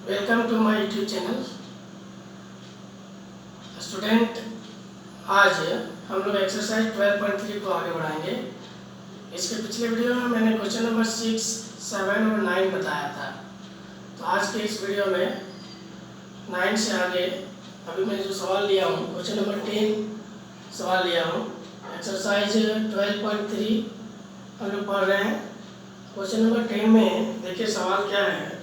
Welcome to my YouTube channel. Student, आज हम लोग एक्सरसाइज 12.3 को आगे बढ़ाएंगे। इसके पिछले वीडियो में मैंने क्वेश्चन नंबर 6, 7 और 9 बताया था। तो आज के इस वीडियो में 9 से आगे अभी मैं जो सवाल लिया हूँ, क्वेश्चन नंबर 10 सवाल लिया हूँ। एक्सरसाइज 12.3 हम लोग पढ़ रहे हैं। क्वेश्चन नंबर 10 में देखिए सवाल क्या है।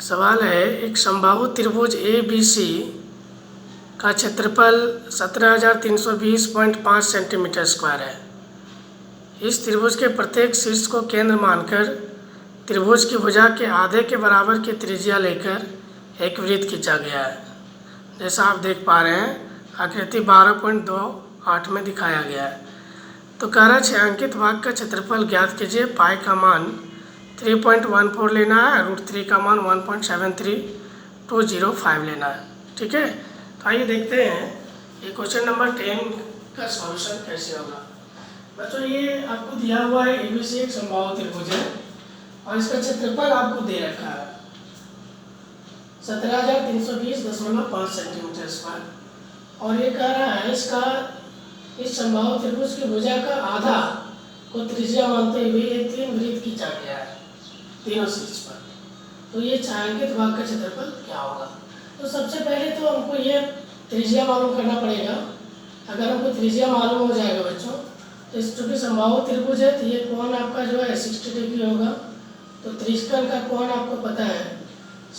सवाल है, एक समबाहु त्रिभुज ABC का क्षेत्रफल 17,320.5 सेंटीमीटर स्क्वायर है। इस त्रिभुज के प्रत्येक शीर्ष को केंद्र मानकर त्रिभुज की भुजा के आधे के बराबर की त्रिज्या लेकर एक वृत्त खींचा गया है। जैसा आप देख पा रहे हैं, आकृति 12.28 में दिखाया गया है। तो कह रहा है छायांकित भाग का क्षेत्रफल ज्ञात कीजिए। पाई का मान 3.14 लेना है, √3 का मान 1.73205 लेना है। ठीक है, तो आइए देखते हैं ये क्वेश्चन नंबर 10 का सॉल्यूशन कैसे होगा। बच्चों, ये आपको दिया हुआ है ABC एक समबाहु त्रिभुज है और इसका क्षेत्रफल आपको दे रखा है 17,320.5 सेंटीमीटर स्क्वायर। और ये कह रहा है इसका इस समबाहु त्रिभुज की भुजा का आधा को त्रिज्या मानते हुए ये 3 वृत्त खींचा गया है तीनों शीर्ष पर। तो ये छायांकित भाग का क्षेत्रफल क्या होगा। तो सबसे पहले तो हमको ये त्रिज्या मालूम करना पड़ेगा। अगर हमको त्रिज्या मालूम हो जाएगा बच्चों, तो इस चूँकि समबाहु त्रिभुज है तो ये कोण आपका जो है 60 डिग्री होगा। तो त्रिज्यकोण का कोण आपको पता है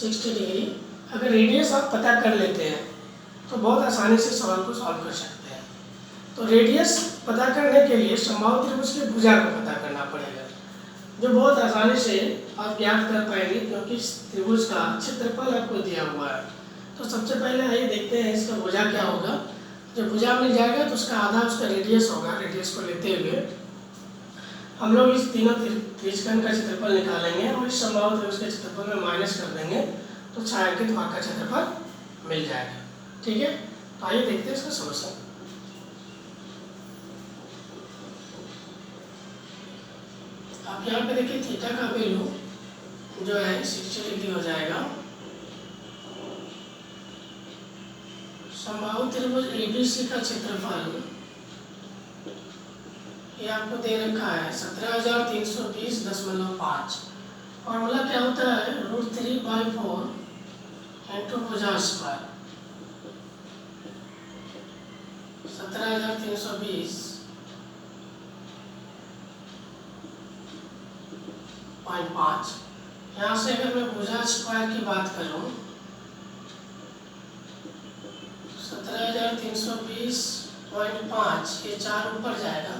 60 डिग्री। अगर रेडियस आप पता कर लेते हैं तो बहुत आसानी से सवाल को सॉल्व कर सकते हैं। तो रेडियस पता करने के लिए समबाहु त्रिभुज की भुजा को पता करना पड़ेगा, जो बहुत आसानी से आप ज्ञात कर पाएंगे क्योंकि इस त्रिभुज का क्षेत्रफल आपको दिया हुआ है। तो सबसे पहले आइए देखते हैं इसका भुजा क्या होगा। जब भुजा मिल जाएगा तो उसका आधा उसका रेडियस होगा। रेडियस को लेते हुए हम लोग इस तीनों त्रिज्यकोण का क्षेत्रफल निकालेंगे और इस समबाहु त्रिभुज के क्षेत्रफल में माइनस कर देंगे तो छायांकित भाग का क्षेत्रफल मिल जाएगा। ठीक है, तो आइए देखते हैं इसका सॉल्यूशन। आप यहाँ पे देखिए थीटा का वैल्यू जो है 60 डिग्री हो जाएगा। समबाहु त्रिभुज ABC का क्षेत्रफल ये आपको दे रखा है 17,320.5। फॉर्मूला क्या होता है, √3/4 इंटू भुजा स्क्वायर। 17,320.5। यहाँ से अगर मैं भुजा स्क्वायर की बात करूँ 17,320.5, ये 4 ऊपर जाएगा,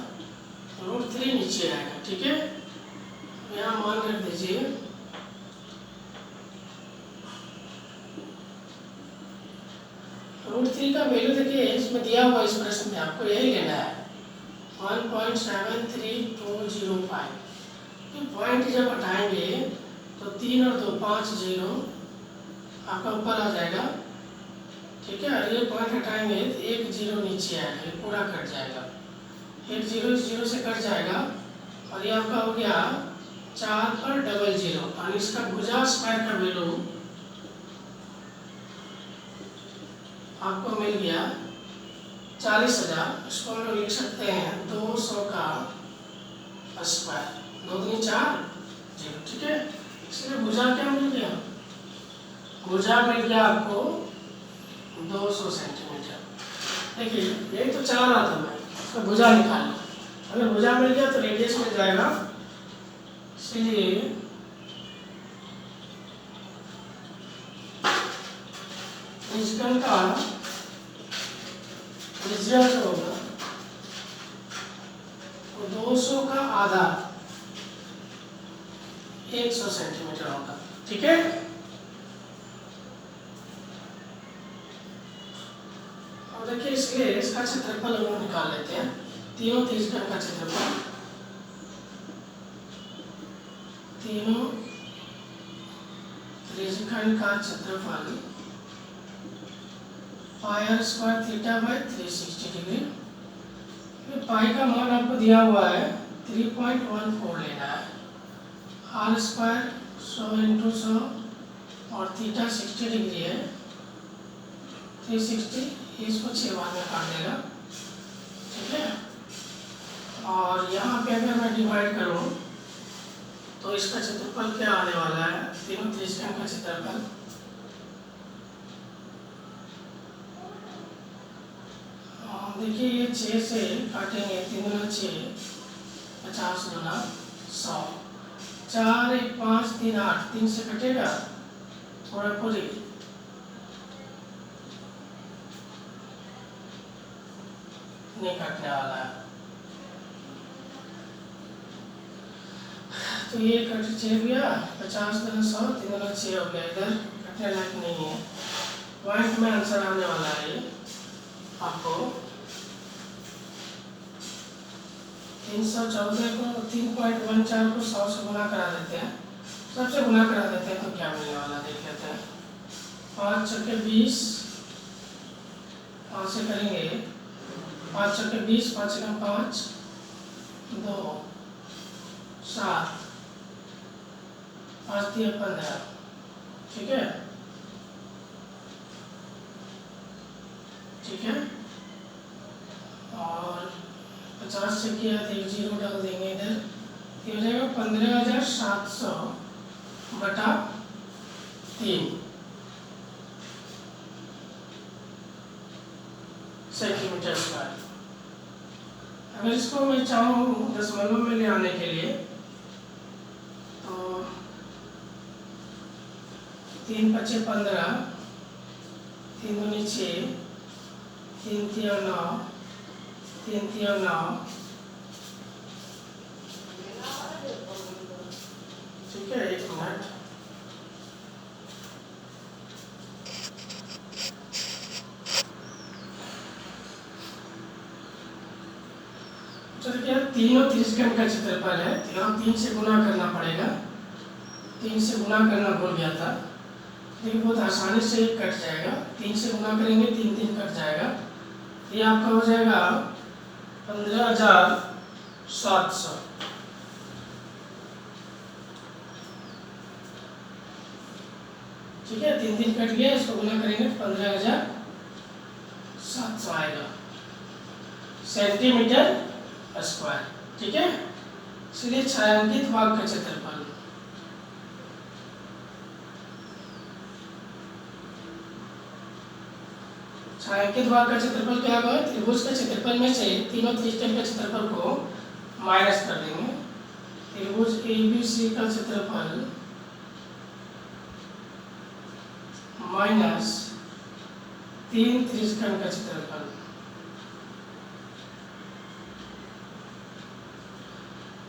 √3 नीचे आएगा। ठीक है, यहाँ मान रख दीजिए √3 का वैल्यू देखिए इसमें दिया हुआ, इस प्रश्न में आपको यही लेना है 1.73205। पॉइंट जब हटाएंगे तो 3 और 2 5 0 आपका ऊपर आ जाएगा। ठीक है, और ये पॉइंट हटाएंगे तो 1 0 नीचे आएगा, ये पूरा कट जाएगा। 1 0 इस 0 से कट जाएगा और ये आपका हो गया 4 पर 00। और इसका भुजा स्क्वायर का वैल्यू आपको मिल गया 40,000। इसको हम लोग लिख सकते हैं 200 का स्क्वायर, 2 दूनी 4 0। ठीक है, इसलिए भुजा क्या मिल गया, भुजा मिल गया आपको 200 सेंटीमीटर। देखिए यही तो चाह रहा था मैं, इसका भुजा निकाल लो। अगर भुजा मिल गया तो रेडियस मिल जाएगा। इसलिए त्रिज्यकोण का त्रिज्या जो होगा वो 200 का आधा 100 सेंटीमीटर होगा। ठीक है, अब देखिए इसलिए इसका क्षेत्रफल हम लोग निकाल लेते हैं। तीनों त्रिज्यकोण का क्षेत्रफल, तीनों त्रिज्यकोण का क्षेत्रफल पाई r² थीटा बाय 360 डिग्री ये पाई का मान आपको दिया हुआ है 3.14 लेना है। आर स्क्वायर 100 इंटू 100 और थीटा 60 डिग्री है 360, इसको 6 बार में काट देगा, ठीक है। और यहाँ पे अगर मैं डिवाइड करूँ तो इसका क्षेत्रफल क्या आने वाला है, तीनों त्रिज्यन का क्षेत्रफल। देखिए ये 6 से काटेंगे, 3 गुना 6 50 गुना 100, 4 1 5 3 8, 3 से कटेगा थोड़ा पूरी, नहीं काटने वाला है, तो ये कट 6 गया, 50 गुना 100, 3 गुना 6 हो गया, इधर कटने लायक नहीं है। पॉइंट में आंसर आने वाला है ये आपको 314 को 3.14 को 100 से गुना करा देते हैं, सबसे गुना करा देते हैं तो क्या मिलने वाला देख लेते हैं। 5 चौके 20, 5 से करेंगे 5 चौके 20, 5 एकम 5, 2 7, 5 3 15, ठीक है, ठीक है। और 50 से किया तो 0 डाल देंगे इधर, ये हो जाएगा 15,700 बटा 3 सेंटीमीटर स्क्वायर। अगर इसको मैं चाहूँ दशमलव में ले आने के लिए तो 3 5 15, 3 दूनी 6, 3 3 9, 3 3 9, ठीक है, 1 मिनट। चलिए तीनों त्रिज्यन का क्षेत्रफल है, यहाँ 3 से गुना करना पड़ेगा, 3 से गुना करना भूल गया था, लेकिन बहुत आसानी से एक कट जाएगा, 3 से गुना करेंगे 3 3 कट जाएगा, ये आपका हो जाएगा 15,700, ठीक है, 3 3 कट गया, इसको गुना करेंगे 15,700 आएगा सेंटीमीटर स्क्वायर, ठीक है। इसलिए छायांकित भाग का क्षेत्रफल छायांकित भाग का क्षेत्रफल क्या होगा, त्रिभुज के क्षेत्रफल में से तीनों त्रिज्यन के क्षेत्रफल को माइनस कर देंगे। त्रिभुज ABC का क्षेत्रफल माइनस 3 त्रिज्यन का क्षेत्रफल,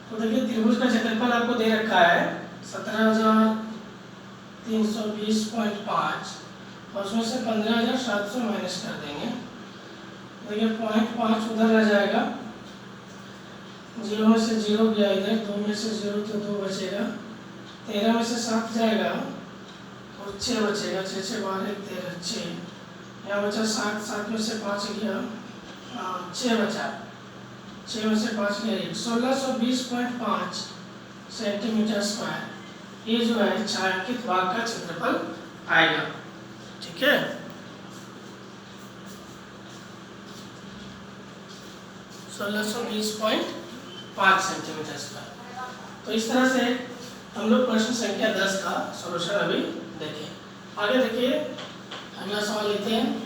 तो देखिए त्रिभुज का क्षेत्रफल आपको दे रखा है 17,320.5 और उसमें से 15,700 माइनस कर देंगे, देखिए 0.5 उधर रह जाएगा, 0 में से 0 गया इधर, 2 में से 0 तो 2 बचेगा, 13 में से 7 जाएगा और 6 बचेगा, 6 6 12 13 6, यहाँ बचा 7, 7 में से 5 गया, 6 बचा, 6 में से 5 गया 1, 1620.5 सेंटीमीटर स्क्वायर, ये जो है छायांकित भाग का क्षेत्रफल आएगा, ठीक है। सोलह सौ 20.5 सेंटीमीटर स्क्वायर। तो इस तरह से हम लोग प्रश्न संख्या 10 का सॉल्यूशन अभी देखें। आगे देखिए अगला सवाल लेते हैं।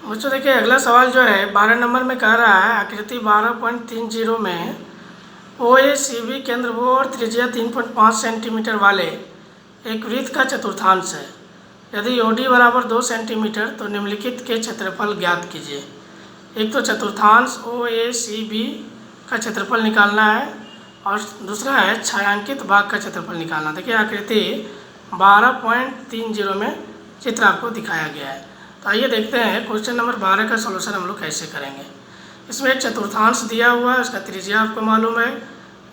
बच्चों देखिए अगला सवाल जो है 12 नंबर में कह रहा है आकृति 12.30 में OACB केंद्र और त्रिज्या 3.5 सेंटीमीटर वाले एक वृत्त का चतुर्थांश है। यदि OD बराबर 2 सेंटीमीटर तो निम्नलिखित के क्षेत्रफल ज्ञात कीजिए। एक तो चतुर्थांश OACB का क्षेत्रफल निकालना है और दूसरा है छायांकित भाग का क्षेत्रफल निकालना। देखिए आकृति 12.30 में चित्र आपको दिखाया गया है। तो आइए देखते हैं क्वेश्चन नंबर 12 का सॉल्यूशन हम लोग कैसे करेंगे। इसमें एक चतुर्थांश दिया हुआ है, उसका त्रिज्या आपको मालूम है,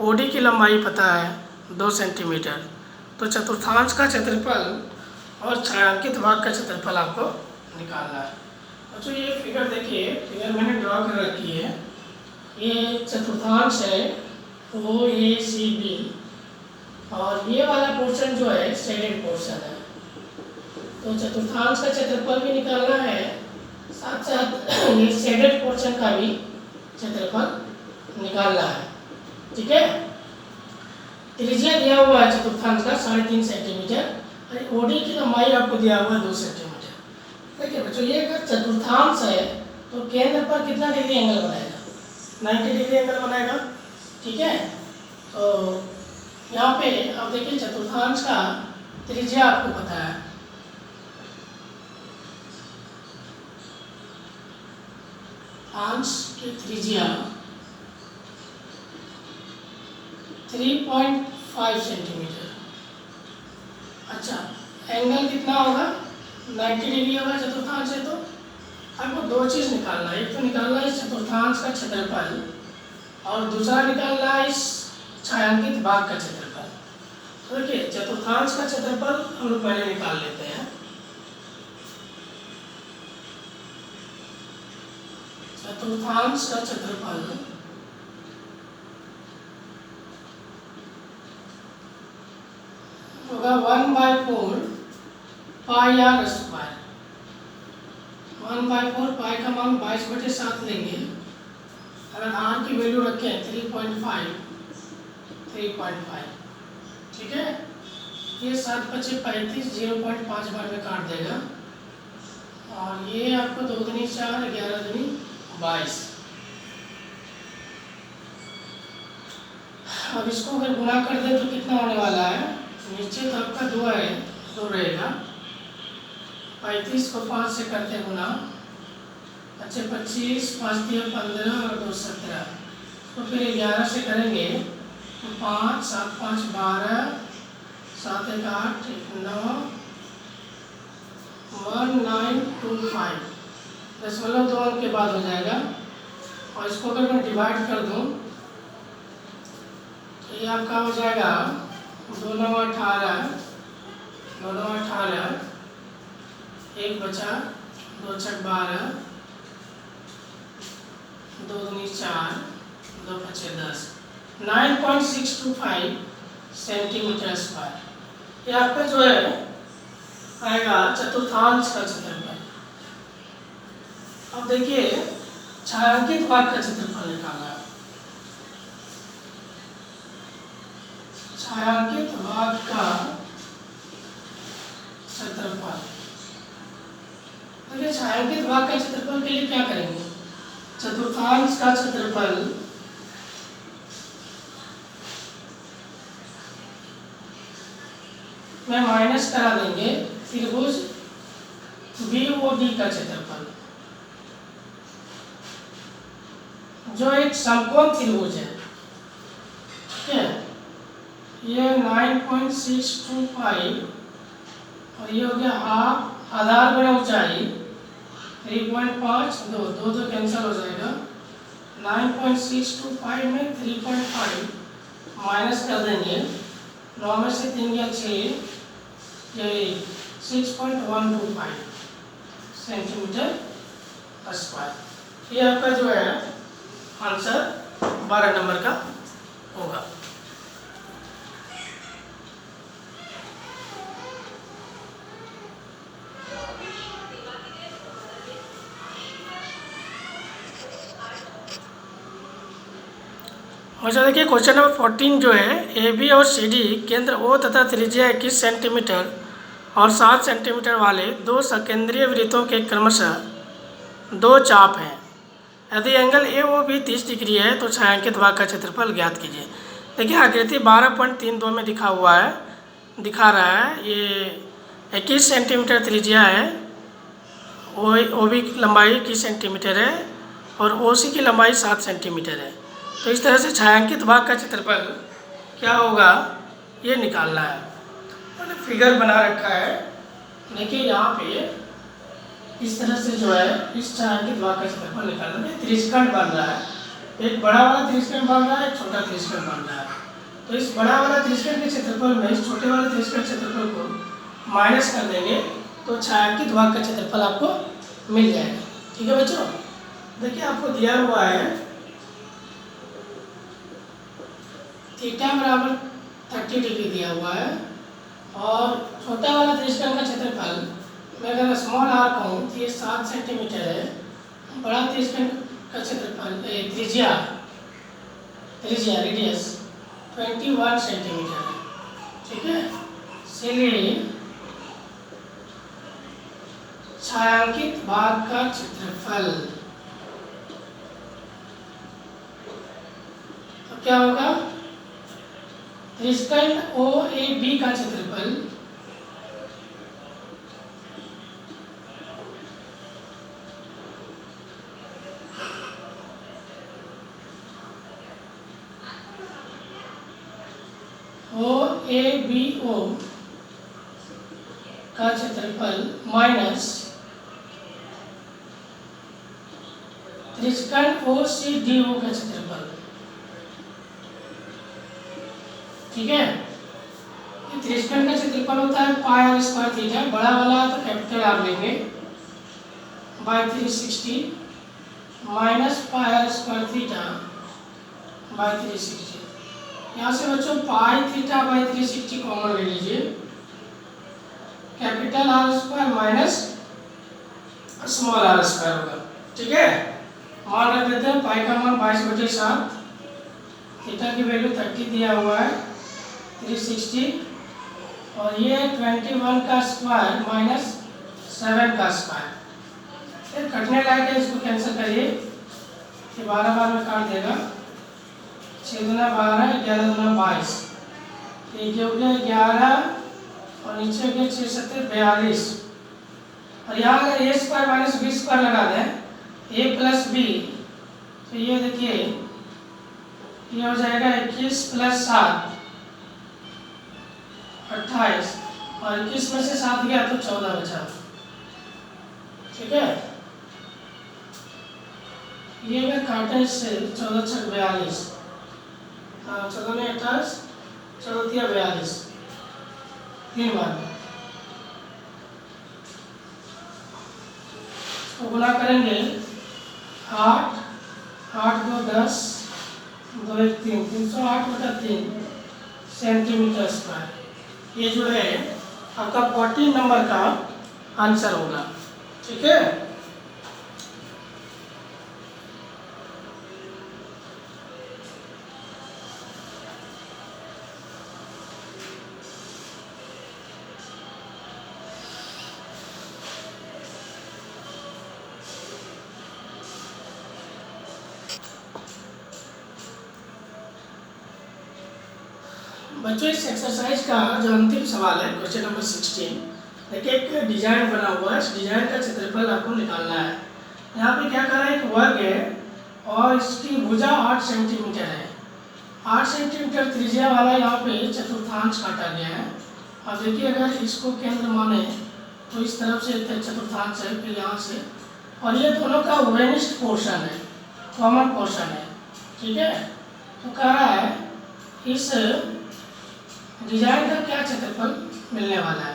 OD की लंबाई पता है 2 सेंटीमीटर। तो चतुर्थांश का क्षेत्रफल और छायांकित भाग का क्षेत्रफल आपको निकालना है। तो ये फिगर देखिए, फिगर मैंने ड्रॉ कर रखी है। ये चतुर्थांश है OACB और ये वाला पोर्शन जो है शेडेड पोर्शन है। तो चतुर्थांश का क्षेत्रफल भी निकालना है, साथ साथ ये शेडेड पोर्शन का भी क्षेत्रफल निकालना है। ठीक है। त्रिज्या दिया हुआ है चतुर्थांश का 3.5 सेंटीमीटर और ओडी की लंबाई आपको दिया हुआ है 2 सेंटीमीटर। देखिए बच्चों, ये अगर चतुर्थांश है तो केंद्र पर कितना डिग्री एंगल बनाएगा? 90 डिग्री एंगल बनाएगा। ठीक है। तो यहाँ पे अब देखिए चतुर्थांश का त्रिज्या आपको पता है, अंश की त्रिज्या 3.5 सेंटीमीटर। अच्छा, एंगल कितना होगा? 90 डिग्री होगा चतुर्थांश है। तो आपको दो चीज़ निकालना है, एक तो निकालना है इस चतुर्थांश का क्षेत्रफल और दूसरा निकालना है इस छायांकित भाग का क्षेत्रफल। तो देखिए चतुर्थांश का क्षेत्रफल हम लोग पहले निकाल लेते हैं। चतुर्थांश का क्षेत्रफल होगा 1/4 पाई आर स्क्वायर। 1/4 पाई का मान 22/7 लेंगे। अगर आर की वैल्यू रखें 3.5, ठीक है। ये 7×5 = 35, 0.5 बार में काट देगा और ये आपको 2 दूनी 4, 11 दूनी 22। अब इसको अगर गुणा कर दें तो कितना होने वाला है? नीचे तो आपका 2 है, 2 रहेगा। 35 को 5 से करते गुना, अच्छा 25, 5 दिया 15 और 2 17। तो फिर 11 से करेंगे तो 5, 7, 5, 12, 7, 1, 8, 9, 1925 दशमलव 2 अंक के बाद हो जाएगा। और इसको अगर मैं डिवाइड कर दूं तो ये आपका हो जाएगा 2 9 18, 2 9 18, 1 बचा, 2 6 12, 2 दूनी 4, 2 5 10, 9.625 सेंटीमीटर स्क्वायर। ये आपका जो है आएगा चतुर्थांश का क्षेत्रफल। अब देखिए छायांकित भाग का क्षेत्रफल निकालना है। छायांकित भाग का क्षेत्रफल, देखिए छायांकित भाग का क्षेत्रफल के लिए क्या करेंगे? चतुर्थांश का क्षेत्रफल में माइनस करा देंगे त्रिभुज BOD का क्षेत्रफल, जो एक समकोण त्रिभुज है। ठीक है। ये 9.625 और ये हो गया हाफ, आधार बने ऊंचाई 3.5, 2 कैंसिल हो जाएगा। 9.625 में 3.5 माइनस कर देंगे, 9 में से 3 गया 6, ये 6.125 सेंटीमीटर स्क्वायर। ये आपका जो है आंसर 12 नंबर का होगा। अच्छा देखिए क्वेश्चन नंबर 14 जो है, AB और CD केंद्र O तथा त्रिज्या 21 सेंटीमीटर और 7 सेंटीमीटर वाले दो सकेंद्रीय वृत्तों के क्रमशः 2 चाप हैं। यदि एंगल AOB 30 डिग्री है तो छायांकित भाग का क्षेत्रफल ज्ञात कीजिए। देखिए आकृति 12.32 में दिखा रहा है। ये 21 सेंटीमीटर त्रिज्या है, OB की लंबाई 21 सेंटीमीटर है और OC की लंबाई 7 सेंटीमीटर है। तो इस तरह से छायांकित भाग का क्षेत्रफल क्या होगा ये निकालना है। मैंने फिगर बना रखा है, देखिए यहाँ पे इस तरह से जो है इस छायांकित भाग का क्षेत्रफल निकालना है। त्रिस्कंड बन रहा है, एक बड़ा वाला त्रिस्कंड बन रहा है, एक छोटा त्रिस्कंड बन रहा है। तो इस बड़ा वाला त्रिज्यक के क्षेत्रफल में इस छोटे वाले त्रिज्यक के क्षेत्रफल को माइनस कर देंगे तो छायांकित भाग का क्षेत्रफल आपको मिल जाएगा। ठीक है बच्चों, देखिए आपको दिया हुआ है थीटा बराबर 30 डिग्री दिया हुआ है और छोटा वाला त्रिज्यक का क्षेत्रफल मैं अगर स्मॉल आर कहूँ तो ये 7 सेंटीमीटर है, बड़ा त्रिज्यक का क्षेत्रफल त्रिज्या रेडियस 21 सेंटीमीटर है। ठीक है, इसलिए छायांकित भाग का क्षेत्रफल तो क्या होगा, त्रिज्यक OAB का क्षेत्रफल OABO का क्षेत्रफल माइनस त्रिज्यक OCDO का क्षेत्रफल। ठीक है, त्रिज्यक का क्षेत्रफल होता है पाई आर स्क्वायर थीटा, बड़ा वाला तो कैपिटल आर लेंगे by 360 minus pi R square theta by 360। यहाँ से बच्चों पाई थीटा बाय 360 कॉमन ले लीजिए, capital R square minus small R square होगा। ठीक है, मान रख देते हैं पाई का मान 22/7, थीटा की वैल्यू 30 दिया हुआ है 360 और ये 21 का स्क्वायर माइनस 7 का स्क्वायर। फिर कटने लायक है, इसको कैंसिल करिए, 12 बार में काट देगा, 6 दूना 12, 11 दूना 22, ये हो गया 11 और नीचे हो गया 6 7 42 और यहाँ अगर ए स्क्वायर माइनस बी स्क्वायर लगा दें a प्लस बी तो ये देखिए ये हो जाएगा 21 प्लस 7 28 और 21 में से 7 गया तो 14 बचा। ठीक है, ये मैं काटे इससे 14 छक 42, 14 में 28, 14 दिया 42, 3 बार तो गुना करेंगे 8 8 2 10 2 1 3 308/3 सेंटीमीटर स्क्वायर। ये जो है आपका 14 नंबर का आंसर होगा। ठीक है, बच्चों इस एक्सरसाइज का जो अंतिम सवाल है क्वेश्चन नंबर 16, देखिए एक डिजाइन बना हुआ है, इस डिजाइन का क्षेत्रफल आपको निकालना है। यहाँ पे क्या करा है, एक वर्ग है और इसकी भुजा 8 सेंटीमीटर है, 8 सेंटीमीटर त्रिज्या वाला यहाँ पे चतुर्थांश काटा गया है। और देखिए अगर इसको केंद्र माने तो इस तरफ से चतुर्थांश है, फिर यहाँ से, और ये दोनों का वेनिस्ट पोर्शन है, कॉमन पोर्शन है। ठीक है, तो कह रहा है इस डिजाइन का क्या क्षेत्रफल मिलने वाला है,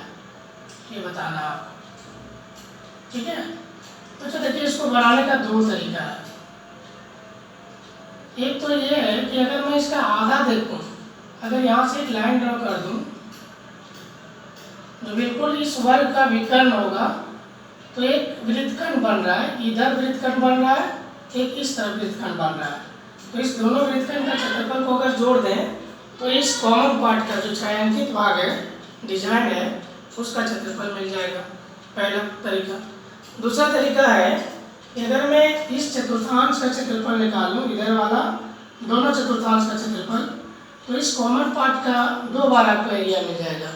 ये बताना आपको। ठीक है, तो देखिए इसको बनाने का 2 तरीका है। एक तो ये है कि अगर मैं इसका आधा देखूं, अगर यहाँ से एक लाइन ड्रॉ कर दूं जो बिल्कुल इस वर्ग का विकर्ण होगा, तो एक वृत्तखंड बन रहा है, इधर वृत्तखंड बन रहा है, एक इस तरफ वृत्तखंड बन रहा है। तो इस दोनों वृत्तखंड का क्षेत्रफल को अगर जोड़ दें तो इस कॉमन पार्ट का जो छायांकित भाग है, डिजाइन है, उसका क्षेत्रफल मिल जाएगा, पहला तरीका। दूसरा तरीका है कि अगर मैं इस चतुर्थांश का क्षेत्रफल निकाल लूँ, इधर वाला दोनों चतुर्थांश का क्षेत्रफल, तो इस कॉमन पार्ट का 2 बार आपको एरिया मिल जाएगा।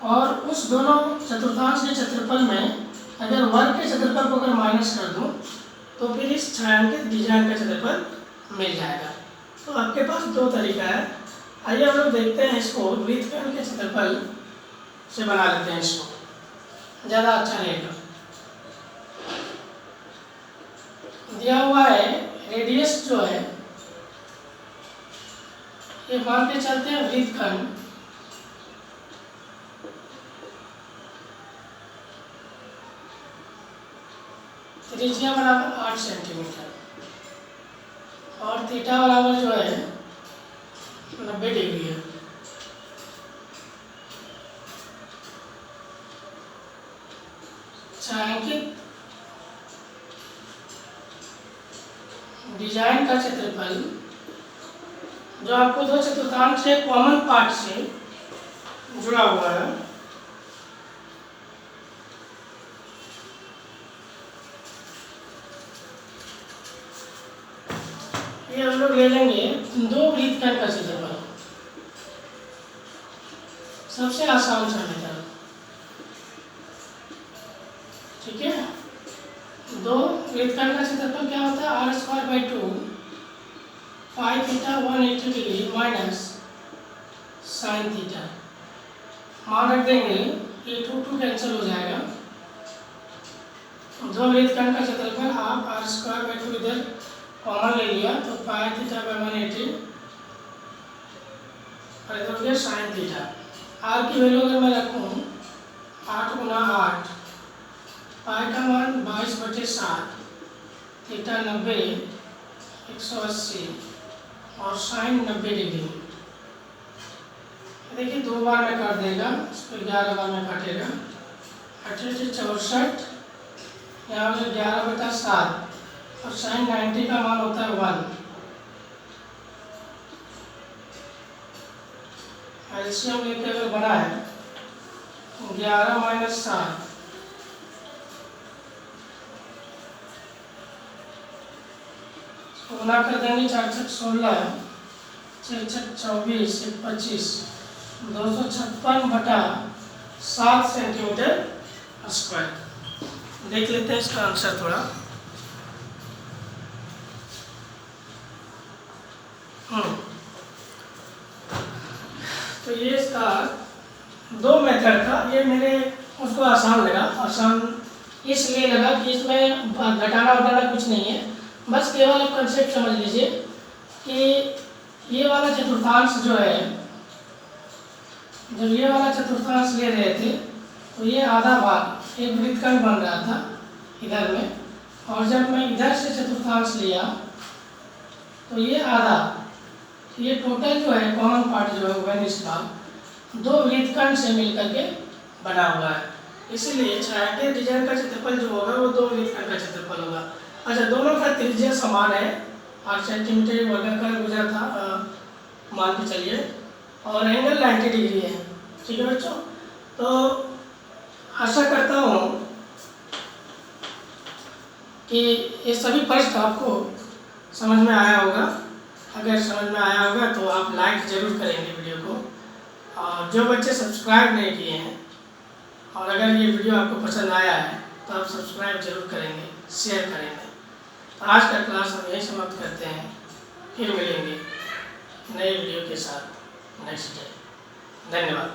और उस दोनों चतुर्थांश के क्षेत्रफल में अगर वर्ग के क्षेत्रफल को अगर माइनस कर दूँ तो फिर इस छायांकित डिजाइन का क्षेत्रफल मिल जाएगा। तो आपके पास 2 तरीका है। आइए हम लोग देखते हैं इसको वृत्तखंड के क्षेत्रफल से बना लेते हैं, इसको ज़्यादा अच्छा रहेगा। दिया हुआ है रेडियस जो है ये मान के चलते हैं वृत्तखंड त्रिज्या बराबर 8 सेंटीमीटर और थीटा बराबर जो है 90 डिग्री है। छायांकित डिजाइन का क्षेत्रफल जो आपको 2/4 से कॉमन पार्ट से जुड़ा हुआ है, ये हम लोग ले लेंगे 2 वृत्तखंड का क्षेत्रफल। सबसे आसान सा मेथड, ठीक है। 2 वृत्तखंड का क्षेत्रफल क्या होता है, r²/2 pi theta 180 degree minus sine theta. मान रख देंगे, ये 2 कैंसिल हो जाएगा। 2 वृत्तखंड का क्षेत्रफल आप r²/2 इधर कॉमन ले लिया तो पाई थीटा बाई 180 और इधर हो गया साइन थीटा। आर की वैल्यू अगर मैं रखूँ 8 × 8, पाई का मान 22/7, थीटा 90, 180 और साइन 90 डिग्री। देखिए 2 बार में काट देगा, इसको 11 बार में काटेगा। 8 64, यहाँ पर 11/7 और साइन 90 का मान होता है 1। एलसीएम लेके अगर बना है 11 - 7, गुना कर देंगे 4 × 16, 6 × 24, 25, 256/7 सेंटीमीटर स्क्वायर। देख लेते हैं इसका आंसर थोड़ा। तो ये इसका 2 मेथड था। ये मेरे उसको आसान लगा। आसान इसलिए लगा कि इसमें घटाना वटाना कुछ नहीं है, बस केवल आप कंसेप्ट समझ लीजिए कि ये वाला चतुर्थांश जो है, जब ये वाला चतुर्थांश ले रहे थे तो ये आधा भाग एक वृत्तखंड बन रहा था इधर में, और जब मैं इधर से चतुर्थांश लिया तो ये आधा, ये टोटल जो है कॉमन पार्ट जो है वह इसका 2 वृत्तखंड से मिलकर के बना हुआ है। इसलिए छायांकित डिजाइन का क्षेत्रफल जो होगा वो 2 वृत्तखंड का क्षेत्रफल होगा। अच्छा, दोनों का त्रिज्या समान है, 8 सेंटीमीटर वर्गाकार गुजरा था मान के चलिए, और एंगल 90 डिग्री है। ठीक है बच्चों, तो आशा करता हूँ कि ये सभी प्रश्न आपको समझ में आया होगा। अगर समझ में आया होगा तो आप लाइक ज़रूर करेंगे वीडियो को, और जो बच्चे सब्सक्राइब नहीं किए हैं और अगर ये वीडियो आपको पसंद आया है तो आप सब्सक्राइब जरूर करेंगे, शेयर करेंगे। तो आज का क्लास हम यही समाप्त करते हैं, फिर मिलेंगे नए वीडियो के साथ नेक्स्ट डे। धन्यवाद।